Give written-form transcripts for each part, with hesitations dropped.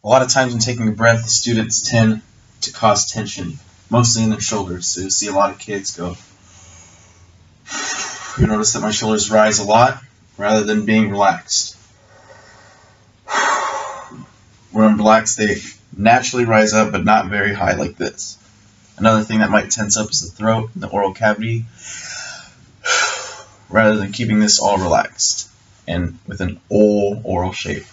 A lot of times when taking a breath, the students tend to cause tension, mostly in their shoulders. So you'll see a lot of kids go. You notice that my shoulders rise a lot rather than being relaxed. When I'm relaxed, they naturally rise up, but not very high like this. Another thing that might tense up is the throat and the oral cavity, rather than keeping this all relaxed and with an O oral shape.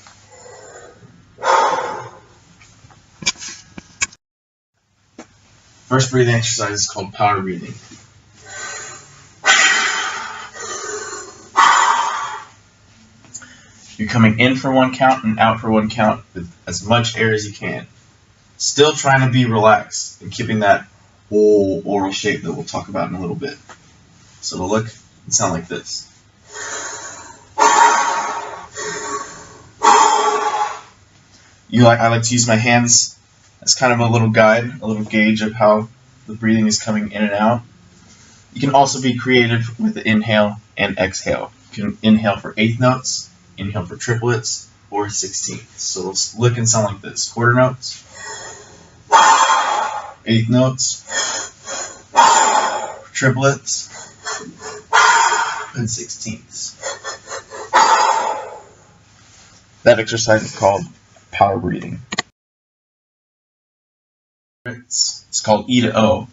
First breathing exercise is called power breathing. You're coming in for one count and out for one count with as much air as you can. Still trying to be relaxed and keeping that O oral shape that we'll talk about in a little bit. So it'll look and sound like this. I like to use my hands as kind of a little guide, a little gauge of how the breathing is coming in and out. You can also be creative with the inhale and exhale. You can inhale for eighth notes, inhale for triplets, or sixteenths. So it'll look and sound like this. Quarter notes, eighth notes, triplets, and sixteenths. That exercise is called power breathing. It's called E to O.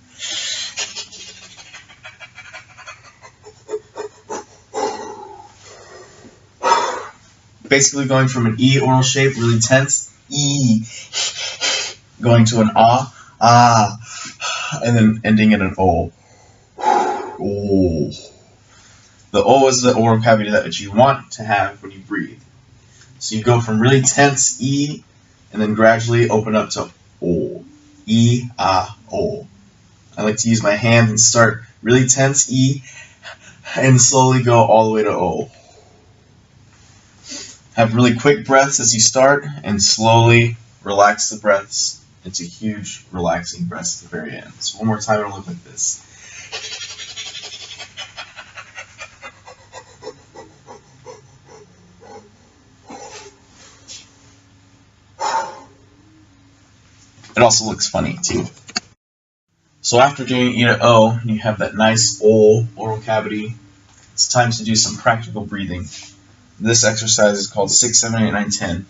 Basically going from an E oral shape, really tense, E, going to an ah, and then ending in an O. O. The O is the oral cavity that you want to have when you breathe. So you go from really tense E, and then gradually open up to O. E, ah, O. I like to use my hand and start really tense E, and slowly go all the way to O. Have really quick breaths as you start, and slowly relax the breaths into huge, relaxing breaths at the very end. So one more time, it'll look like this. It also looks funny too. So after doing E to O, you have that nice O oral cavity. It's time to do some practical breathing. This exercise is called 6, 7, 8, 9, 10.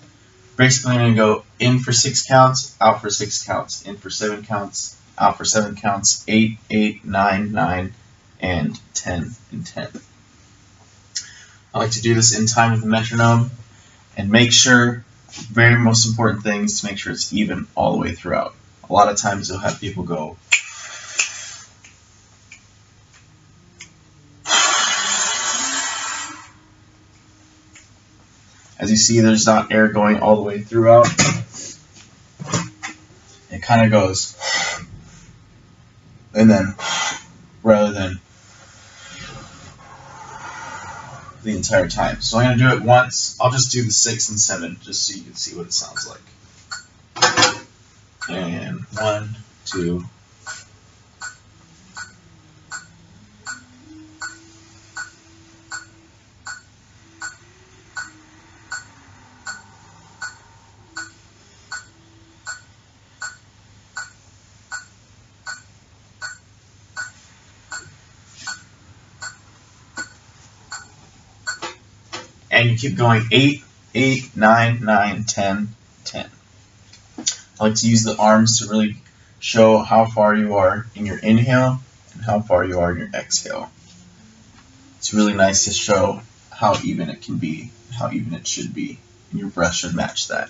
Basically, I'm going to go in for 6 counts, out for 6 counts, in for 7 counts, out for 7 counts, 8, 8, 9, 9, and 10 and 10. I like to do this in time with the metronome and make sure, very most important thing is to make sure it's even all the way throughout. A lot of times you'll have people go, as you see, there's not air going all the way throughout. It kind of goes, and then, rather than the entire time. So I'm going to do it once. I'll just do the 6 and 7, just so you can see what it sounds like. And 1, 2, and you keep going 8, 8, 9, 9, 10, 10. I like to use the arms to really show how far you are in your inhale and how far you are in your exhale. It's really nice to show how even it can be, how even it should be, and your breath should match that.